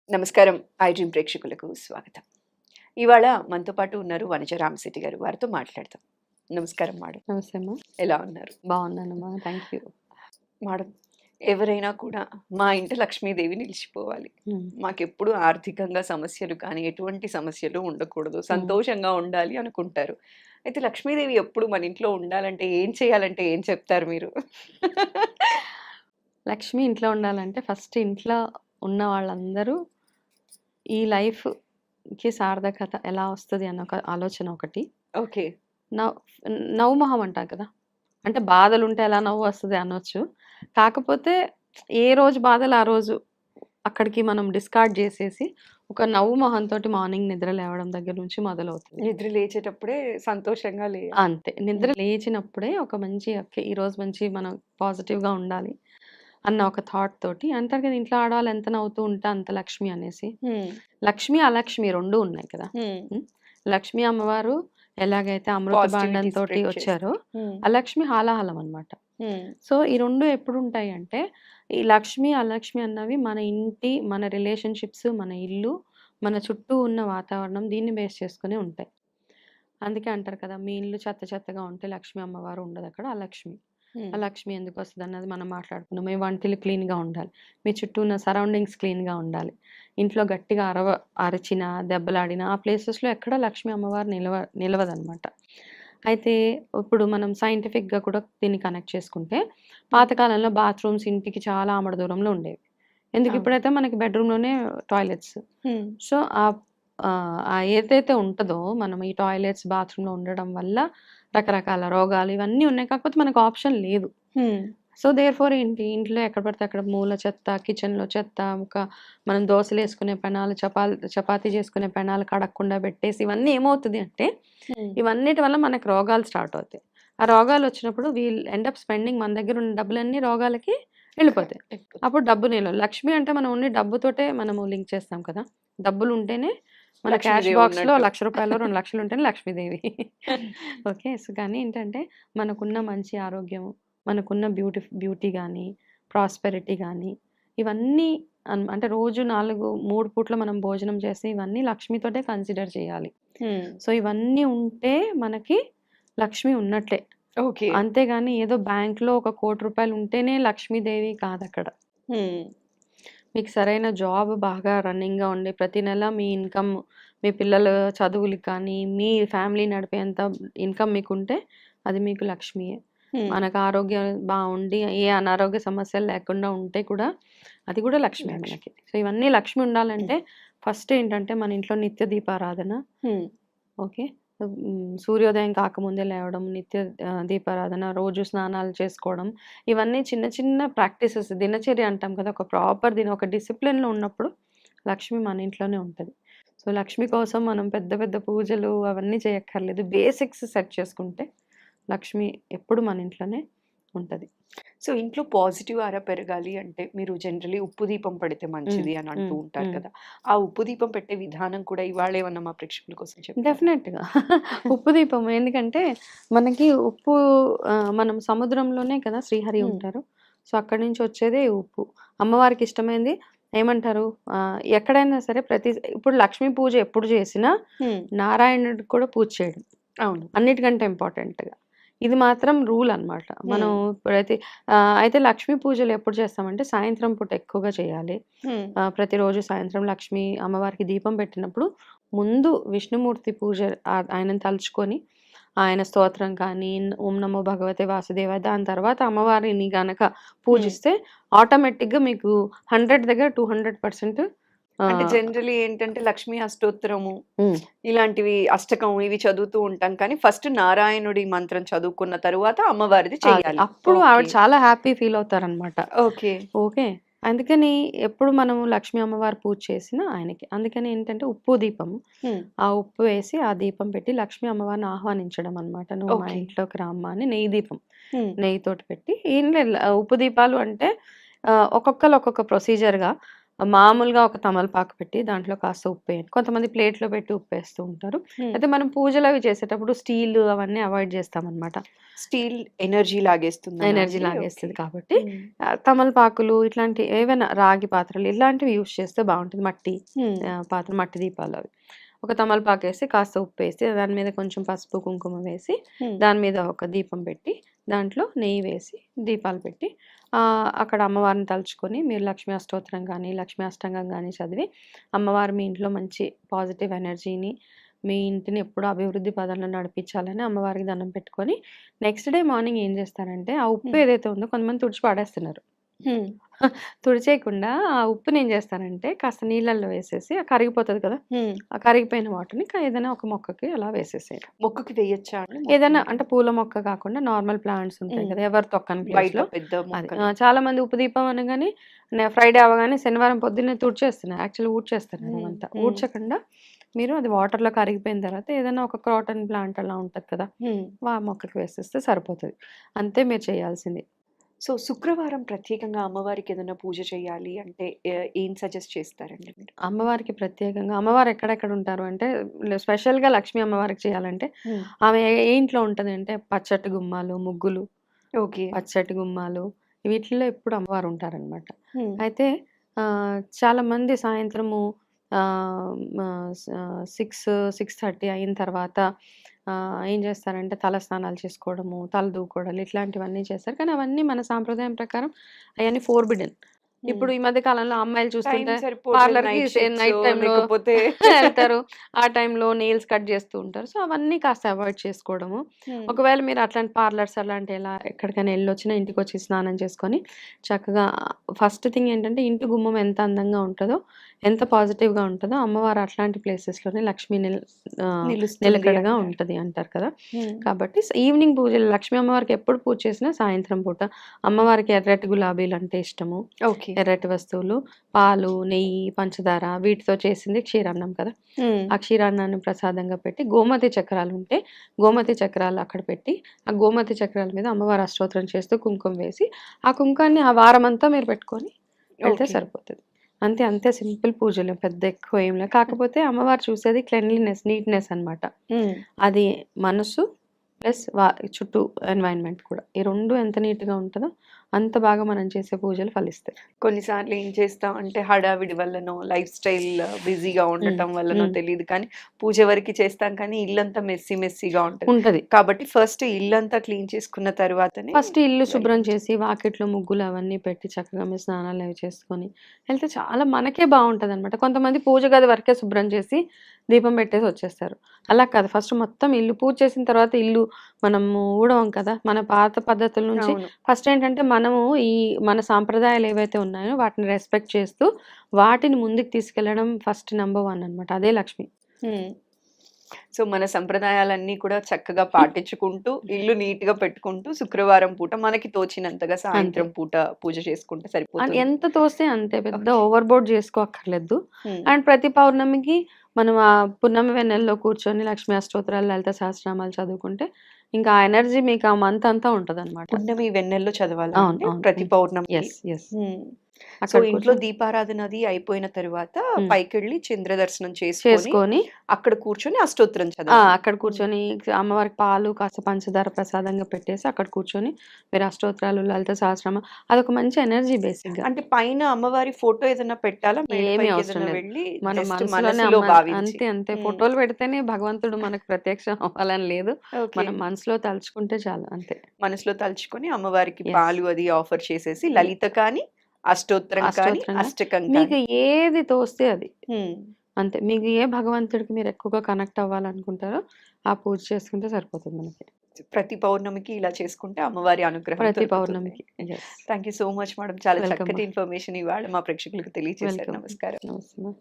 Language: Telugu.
నమస్కారం. ఐ డ్రీమ్ ప్రేక్షకులకు స్వాగతం. ఇవాళ మనతో పాటు ఉన్నారు వనజ రామశెట్టి గారు. వారితో మాట్లాడదాం. నమస్కారం మేడం. నమస్తే అమ్మా. ఎలా ఉన్నారు? బాగున్నానమ్మా. Thank you. మేడం, ఎవరైనా కూడా మా ఇంట లక్ష్మీదేవి నిలిచిపోవాలి. హ్మ్. మాకెప్పుడు ఆర్థికంగా సమస్యలు కానీ, ఎటువంటి సమస్యలు ఉండకూడదు. సంతోషంగా ఉండాలి అనుకుంటారు. అయితే లక్ష్మీదేవి ఎప్పుడు మన ఇంట్లో ఉండాలంటే ఏం చేయాలంటే ఏం చెప్తారు మీరు? లక్ష్మి ఇంట్లో ఉండాలంటే ఫస్ట్ ఇంట్లో ఉన్న వాళ్ళందరూ ఈ లైఫ్‌కి సార్థకత ఎలా వస్తది అన్న ఒక ఆలోచన ఒకటి. ఓకే. నవ్ నవ్వుమొహం అంటారు కదా! అంటే బాధలుంటే ఎలా నవ్వు వస్తది అనొచ్చు. కాకపోతే ఏ రోజు బాధలు ఆ రోజు అక్కడికి మనం డిస్కార్డ్ చేసేసి ఒక నవ్వు మొహంతోటి మార్నింగ్ నిద్ర లేవడం దగ్గర నుంచి మొదలవుతుంది. నిద్ర లేచేటప్పుడే సంతోషంగా అంతే. నిద్ర లేచినప్పుడే ఒక మంచి ఓకే. ఈరోజు మంచి మనం పాజిటివ్‌గా ఉండాలి అన్న ఒక థాట్ తోటి అంటారు కదా! ఇంట్లో ఆడవాళ్ళు ఎంత నవ్వుతూ ఉంటే అంత లక్ష్మి అనేసి. హ్మ్. లక్ష్మి, అలక్ష్మి 2 ఉన్నాయి కదా! హ్మ్. హ్మ్. లక్ష్మీ అమ్మవారు ఎలాగైతే అమృత పాజిటివిటీ భాండంతోటి స్ప్రెడ్ వచ్చారో, చేస్తారు. హ్మ్. అలక్ష్మి హాలాహలం అనమాట. హ్మ్. సో, ఈ 2 ఎప్పుడుంటాయంటే, ఈ లక్ష్మి, అలక్ష్మి అన్నవి మన ఇంటి, మన రిలేషన్‌షిప్స్, మన ఇల్లు, మన చుట్టూ ఉన్న వాతావరణం దీన్ని బేస్ చేసుకొనే ఉంటాయి. అందుకే అంటారు కదా! మీ ఇల్లు చెత్త చెత్తగా ఉంటే లక్ష్మీ అమ్మవారు ఉండదక్కడ. అలక్ష్మి. హ్మ్. ఆ లక్ష్మి ఎందుకొస్తదన్నది మనం మాట్లాడుకున్నాం. మీ వంటిల్లు క్లీన్‌గా ఉండాలి. మీ చుట్టూ ఉన్న సరౌండింగ్స్ క్లీన్‌గా ఉండాలి. ఇంట్లో గట్టిగా అరిచినా, దెబ్బలాడినా ఆ ప్లేసెస్‌లో ఎక్కడ లక్ష్మీ అమ్మవారు నిలవదనమాట. అయితే ఇప్పుడు మనం సైంటిఫిక్‌గా కూడా దీన్ని కనెక్ట్ చేసుకుంటే, పాతకాలంలో బాత్రూమ్స్ ఇంటికి చాలా ఆమడ దూరంలో ఉండేవి. ఎందుకు అవును. ఇప్పుడైతే మనకి బెడ్‌రూమ్‌లోనే టాయిలెట్స్. హ్మ్. సో, ఏదైతే ఉంటదో మనం ఈ టాయిలెట్స్, బాత్రూమ్‌లో ఉండడం వల్ల రకరకాల రోగాలు ఇవన్నీ ఉన్నాయి. కాకపోతే మనకు ఆప్షన్ లేదు. హ్మ్. సో, దేర్‌ఫోర్ ఏంటి ఇంట్లో ఎక్కడ పడితే అక్కడ మూల చెత్త, కిచెన్‌లో చెత్త, మనం దోసలేసుకునే పెనాలు, చపాతీ చేసుకునే పెనాలు కడగకుండా పెట్టేసి ఇవన్నీ ఏమవుతది అంటే, హ్మ్. ఇవన్నిటి వల్ల మనకు రోగాలు స్టార్ట్ అవుతాయి. ఆ రోగాలొచ్చినప్పుడు వీల్ ఎండ్ అప్ స్పెండింగ్ మన దగ్గర ఉన్న డబ్బులన్నీ రోగాలకి ఎళ్ళిపోతాయి. కరెక్ట్. అప్పుడు డబ్బు నిలవదు. లక్ష్మి అంటే మనం ఓన్లీ డబ్బుతోటే మనము లింక్ చేస్తాం కదా! డబ్బులుంటేనే మన క్యాష్ లక్ష్మీదేవి బాక్స్‌లో ఉన్నట్టు. రూ. 1,00,000 2,00,000 ఉంటేనే లక్ష్మీదేవి. ఓకే. సో, కానీ ఏంటంటే మనకున్న మంచి ఆరోగ్యం, మనకున్న బ్యూటీ గాని, ప్రాస్పెరిటీ గాని ఇవన్నీ అంటే రోజు 3 పూట్ల మనం భోజనం చేస్తే ఇవన్నీ లక్ష్మితోటే కన్సిడర్ చేయాలి. హ్మ్. సో, ఇవన్నీ ఉంటే మనకి లక్ష్మి ఉన్నట్లే. ఓకే. అంతేగాని ఏదో బ్యాంక్‌లో ఒక రూ. 1,00,00,000 ఉంటేనే లక్ష్మీదేవి కాదక్కడ. హ్మ్. మీకు సరైన జాబ్ బాగా రన్నింగ్‌గా ఉండి, ప్రతి నెల మీ ఇన్‌కమ్ మీ పిల్లల చదువులకి కానీ, మీ ఫ్యామిలీ నడిపేంత ఇన్‌కమ్ మీకుంటే అది మీకు లక్ష్మియే. హ్మ్. మనకు ఆరోగ్యం బావుండి, ఏ అనారోగ్య సమస్యలు లేకుండా ఉంటే కూడా అది కూడా లక్ష్మే లక్ష్మి. మనకి. సో, ఇవన్నీ లక్ష్మి హ్మ్. ఉండాలంటే ఫస్ట్ ఏంటంటే మన ఇంట్లో నిత్య దీపారాధన. హ్మ్. ఓకే. సూర్యోదయం కాకముందే లేవడం, నిత్య దీపారాధన, రోజు స్నానాలు చేసుకోవడం, ఇవన్నీ చిన్న చిన్న ప్రాక్టీసెస్ దినచర్య అంటాం కదా! ఒక ప్రాపర్ ఒక డిసిప్లిన్‌లో ఉన్నప్పుడు లక్ష్మి మన ఇంట్లోనే ఉంటది. సో, లక్ష్మి కోసం మనం పెద్ద పెద్ద పూజలు అవన్నీ చేయక్కర్లేదు. బేసిక్స్ సెట్ చేసుకుంటే లక్ష్మి ఎప్పుడు మన ఇంట్లోనే ఉంటది. సో, ఇంట్లో పాజిటివ్ ఆరా పెరగాలి అంటే మీరు జనరల్లీ ఉప్పు దీపం పెడితే హ్మ్. మంచిది అని అంటూ హ్మ్. ఉంటారు హ్మ్. కదా! ఆ ఉప్పు దీపం పెట్టే విధానం కూడా ఇవాళేమన్నా మా ప్రేక్షకుల కోసం చెప్తారా? డెఫినెట్‌గా. ఉప్పు దీపం ఎందుకంటే మనకి ఉప్పు మనం సముద్రంలోనే కదా శ్రీహరి హ్మ్. ఉంటారు. సో, అక్కడి నుంచి వచ్చేదే ఉప్పు. అమ్మవారికి ఇష్టమైంది ఏమంటారు ఎక్కడైనా సరే ఇప్పుడు లక్ష్మీ పూజ ఎప్పుడు చేసినా హ్మ్. నారాయణుడికి కూడా పూజ చేయడం. అవును. అన్నిటికంటే ఇంపార్టెంట్‌గా. ఇది మాత్రం రూల్ అనమాట. మనం హ్మ్. అయితే లక్ష్మీ పూజలు ఎప్పుడు చేస్తామంటే సాయంత్రం పూట ఎక్కువగా చేయాలి. హ్మ్. ప్రతిరోజు సాయంత్రం లక్ష్మీ అమ్మవారికి దీపం పెట్టినప్పుడు ముందు విష్ణుమూర్తి పూజ ఆయనను తలుచుకొని, ఆయన స్తోత్రం కానీ, ఓం నమో భగవతే వాసుదేవాయ దాని తర్వాత అమ్మవారిని గనక హ్మ్. పూజిస్తే ఆటోమేటిక్‌గా మీకు 100 దగ్గర 200% అంటే ఆహ్, జనరల్లీ ఏంటంటే లక్ష్మీ అష్టోత్తరము, హ్మ్. ఇలాంటివి అష్టకం ఇవి చదువుతూ ఉంటాం. కానీ ఫస్ట్ నారాయణుడి మంత్రం చదువుకున్న తరువాత అమ్మవారిది అదే. చెయ్యాలి. అప్పుడు ఆవిడ ఓకే. చాలా హ్యాపీ ఫీల్ అవుతారనమాట. ఓకే. ఓకే. అందుకని ఎప్పుడు మనము లక్ష్మీ అమ్మవారి పూజ చేసినా ఆయనకి. అందుకని ఏంటంటే ఉప్పు దీపము. హ్మ్. ఆ ఉప్పు వేసి ఆ దీపం పెట్టి లక్ష్మీ అమ్మవారిని ఆహ్వానించడం అనమాట. "నువ్వు మా ఓకే. ఇంట్లోకి రామ్మా" అని నెయ్యి దీపం. హ్మ్. నెయ్యితోటి పెట్టి ఏం లేదు ఉప్పు దీపాలు అంటే ఒక్కొక్కళ్ళు ఒక్కొక్క ప్రొసీజర్‌గా మామూలుగా ఒక తమలపాకు పెట్టి దాంట్లో కాస్త ఉప్పేయండి. కొంతమంది ప్లేట్‌లో పెట్టి ఉప్పేస్తూ ఉంటారు. హ్మ్. అయితే మనం పూజలవి చేసేటప్పుడు స్టీల్ అవన్నీ అవాయిడ్ చేస్తామనమాట. స్టీల్ ఎనర్జీ లాగేస్తుందనా ఎనర్జీ అండి? ఓకే. లాగేస్తది కాబట్టి హ్మ్. తమలపాకులు ఇట్లాంటి ఏవైనా రాగి పాత్రలు ఇలాంటివి యూజ్ చేస్తే బావుంటది. మట్టి హ్మ్. పాత్ర, మట్టి దీపాలు అవి. ఒక తమలపాకేసి, కాస్త ఉప్పేసి, దాని మీద కొంచెం పసుపు, కుంకుమ వేసి, హ్మ్. దాని మీద ఒక దీపం పెట్టి, దాంట్లో నెయ్యి వేసి, దీపాలు పెట్టి అక్కడ అమ్మవారిని తలుచుకొని మీరు లక్ష్మీ అష్టోత్తరం గానీ, లక్ష్మీ అష్టకం గానీ చదివి, అమ్మవారు మీ ఇంట్లో మంచి పాజిటివ్ ఎనర్జీని, మీ ఇంటిని ఎప్పుడూ అభివృద్ధి పదంలో నడిపించాలని అమ్మవారికి దండం పెట్టుకొని, నెక్స్ట్ డే మార్నింగ్ ఏం చేస్తారంటే, ఆ ఉప్పు హ్మ్. ఏదైతే ఉందో కొంతమంది తుడిచి పడేస్తున్నారు. హ్మ్. తుడిచేయకుండా ఆ ఉప్పుని ఏం చేస్తానంటే కాస్త నీళ్ళల్లో వేసేసి కరిగిపోతది కదా! హ్మ్. ఆ కరిగిపోయిన వాటర్‌ని ఏదైనా ఒక మొక్కకి అలా వేసేసేయాలి. మొక్కకి వేయొచ్చా అండి ఏదైనా మొత్తానికి? అంటే పూల మొక్క కాకుండా నార్మల్ ప్లాంట్స్ ఉంటాయి హ్మ్. కదా! ఎవరు తొక్కని బయట ప్లేస్‌లో. పెద్ద అది. మొక్కలు. చాలామంది ఉప్పు దీపం అనగానే ఫ్రైడే అవ్వగానే శనివారం పొద్దున్నే తుడిచేస్తున్నారు. యాక్చువల్లీ ఊడ్చేస్తున్నారు హ్మ్. అవంతా. హ్మ్. ఊడ్చకుండా మీరు అది వాటర్‌లో కరిగిపోయిన తర్వాత ఏదైనా ఒక క్రాటన్ ప్లాంట్ అలా ఉంటది కదా! హ్మ్. ఆ మొక్కకి వేసేస్తే సరిపోతది. అంతే మీరు చేయాల్సింది. సో, శుక్రవారం ప్రత్యేకంగా అమ్మవారికి ఏదైనా పూజ చేయాలి అంటే ఏం సజెస్ట్ చేస్తారండి మీరు? అమ్మవారికి ప్రత్యేకంగా అమ్మవారు ఎక్కడెక్కడ ఉంటారు అంటే స్పెషల్‌గా లక్ష్మీ అమ్మవారికి చేయాలంటే హ్మ్. ఆమె ఏ ఇంట్లో ఉంటదంటే పచ్చటి గుమ్మాలు, ముగ్గులు, ఓకే. పచ్చటి గుమ్మాలు వీటిల్లో ఎప్పుడు అమ్మవారు ఉంటారనమాట. హ్మ్. అయితే చాలామంది సాయంత్రము ఆహ్, మ స 6:30 అయిన తర్వాత ఏం చేస్తారంటే తలస్నానాలు చేసుకోవడము, తల దూకోవడాలు ఇట్లాంటివన్నీ చేస్తారు. కానీ అవన్నీ మన సాంప్రదాయం ప్రకారం అయన్నీ ఫోర్బిడెన్. హ్మ్. ఇప్పుడు ఈ మధ్య కాలంలో అమ్మాయిలు టైం చూస్తుంటే సరిపోవట్లేదు. పార్లర్‌కి నైట్ షిఫ్ట్సో నైట్ టైమ్‌లో లేకపోతే ఎళ్తారు. ఆ టైంలో నెయిల్స్ కట్ చేస్తూ ఉంటారు. సో, అవన్నీ కాస్త అవాయిడ్ చేసుకోవడము. హ్మ్. ఒకవేళ మీరు అట్లాంటి పార్లర్స్ అలాంటి ఎలా ఎక్కడికైనా ఎళ్ళొచ్చినా ఇంటికొచ్చి స్నానం చేసుకొని చక్కగా ఫస్ట్ థింగ్ ఏంటంటే ఇంటి గుమ్మం ఎంత అందంగా ఉంటదో, ఎంత పాజిటివ్‌గా ఉంటదో అమ్మవారు అట్లాంటి ప్లేసెస్‌లోనే లక్ష్మీ నిలుస్తుంది నిలకడగా అంటారు. ఉంటది అంటారు కదా! హ్మ్. కాబట్టి ఈవినింగ్ పూజలు లక్ష్మీ అమ్మవారికి ఎప్పుడు పూజ చేసినా సాయంత్రం పూట అమ్మవారికి ఎర్రటి గులాబీలంటే ఇష్టము. ఓకే. ఎర్రటి వస్తువులు, పాలు, నెయ్యి, పంచదార వీటితో చేసింది క్షీరాన్నం కదా! హ్మ్. ఆ క్షీరాన్నాన్ని ప్రసాదంగా పెట్టి గోమతి చక్రాలుంటే, గోమతి చక్రాలు అక్కడ పెట్టి, ఆ గోమతి చక్రాల మీద అమ్మవారి అష్టోత్తరం చేస్తూ కుంకుమ వేసి, ఆ కుంకాన్ని ఆ వారమంతా మీరు పెట్టుకొని వెళ్తే ఓకే. సరిపోతది. అంతే, అంతే సింపుల్ పూజలు. పెద్ద ఎక్కువ ఏం లేదు. కాకపోతే అమ్మవారు చూసేది క్లెన్లీనెస్, నీట్‌నెస్ అన్నమాట. హ్మ్. అది మనసు ప్లస్ చుట్టూ ఎన్వైర్న్‌మెంట్ కూడా. ఈ 2 ఎంత నీట్‌గా ఉంటదో, అంత బాగా మనం చేసే పూజలు ఫలిస్తాయి. కొన్నిసార్లు ఏం చేస్తామంటే హడావిడి వల్లనో, లైఫ్ స్టైల్ బిజీగా హ్మ్. ఉండటం వల్లనో హ్మ్. తెలీదు కానీ, పూజ వరకి చేస్తాం కానీ ఇల్లంతా మెస్సీగా ఉంటది. ఉంటది. కాబట్టి ఫస్ట్ ఇల్లంతా క్లీన్ చేసుకున్న తరువాతనే ఫస్ట్ ఇల్లు శుభ్రం వెళ్ళిపోవచ్చు. చేసి, వాకిట్లో ముగ్గులు అవన్నీ పెట్టి చక్కగా మీరు స్నానాలవి చేసుకొని, ఎళ్తే చాలా మనకే బావుంటదనమాట. కొంతమంది పూజ గది వరకే శుభ్రం చేసి, దీపం పెట్టేసి వచ్చేస్తారు. అలా కాదు. ఫస్ట్ మొత్తం ఇల్లు పూజ చేసిన తర్వాత ఇల్లు మనము ఊడవం కదా! మన పాత పద్ధతుల నుంచి అవును. ఫస్ట్ ఏంటంటే, మనము ఈ మన సాంప్రదాయాలు ఏవైతే ఉన్నాయో వాటిని రెస్పెక్ట్ చేస్తూ, వాటిని ముందుకు తీసుకెళ్లడం ఫస్ట్ నంబర్ 1 అనమాట. అదే లక్ష్మి. హ్మ్. సో, మన సంప్రదాయాలన్నీ కూడా చక్కగా పాటించుకుంటూ, ఇల్లు నీట్‌గా పెట్టుకుంటూ, శుక్రవారం పూట మనకి తోచినంతగా అంతే. సాయంత్రం పూట పూజ చేసుకుంటే సరిపోతుంది. ఎంత తోస్తే అంతే. పెద్ద ఓకే. Over board జేసుకోక్కర్లేదు. హ్మ్. అండ్ ప్రతి పౌర్ణమికి మనం పున్నమి వెన్నెల్లో కూర్చొని లక్ష్మీ అష్టోత్తరాలు, లలిత సహస్రనామాలు చదువుకుంటే, ఇంకా ఆ ఎనర్జీ మీకు ఆ మంత్ అంతా ఉంటదనమాట. పున్నమి వెన్నెల్లో చదవాలా అవును. అండి? అవును. ప్రతి హ్మ్. పౌర్ణమికి? యెస్. యెస్. హ్మ్. సో, అక్కడ ఇంట్లో కూర్చొని దీపారాధన అది అయిపోయిన తరువాత హ్మ్. పైకెళ్ళి చంద్ర దర్శనం చేసుకొని, చేసుకొని అక్కడ కూర్చొని అష్టోత్తరం చదవాలి. అక్కడ హ్మ్. కూర్చొని అమ్మవారికి పాలు, కాస్త పంచదార ప్రసాదంగా పెట్టేసి అక్కడ కూర్చొని మీరు అష్టోత్తరాలు, లలిత సహస్రనామం అదొక మంచి ఎనర్జీ బేసిక్‌గా. అంటే పైన అమ్మవారి ఫోటో ఏదన్నా పెట్టాలా? మేడ ఏమీ పైకి అవసరం ఏదన్నా లేదు. వెళ్ళి మన జస్ట్ మనసులోనే మనసులో భావించి. అంతే అంతే. హ్మ్. ఫోటోలు పెడితేనే భగవంతుడు మనకు ప్రత్యక్షం అవ్వాలని లేదు. ఓకే. మనం మనసులో తలుచుకుంటే చాలు అంతే. మనసులో తలుచుకొని అమ్మవారికి యెస్. పాలు అది ఆఫర్ చేసేసి హ్మ్. లలిత కానీ, అష్టోత్తరం కానీ, అష్టోత్తరంగా అష్టకం మీకు కానీ. ఏది తోస్తే అది. హ్మ్. అంతే. మీకు ఏ భగవంతుడికి మీరు ఎక్కువగా కనెక్ట్ అవ్వాలనుకుంటారో ఆ పూజ చేసుకుంటే సరిపోతది మనకి. ప్రతి పౌర్ణమికి ఇలా చేసుకుంటే అమ్మవారి అనుగ్రహం ప్రతి దొరుకుతుంది. పౌర్ణమికి. Yes. Thank you so much madam. చాలా వెల్కమ్ చక్కటి మా. ఇన్ఫర్మేషన్ ఇవాళ మా ప్రేక్షకులకు తెలియజేశారు. వెల్కమ్. నమస్కారం. నమస్తే మా.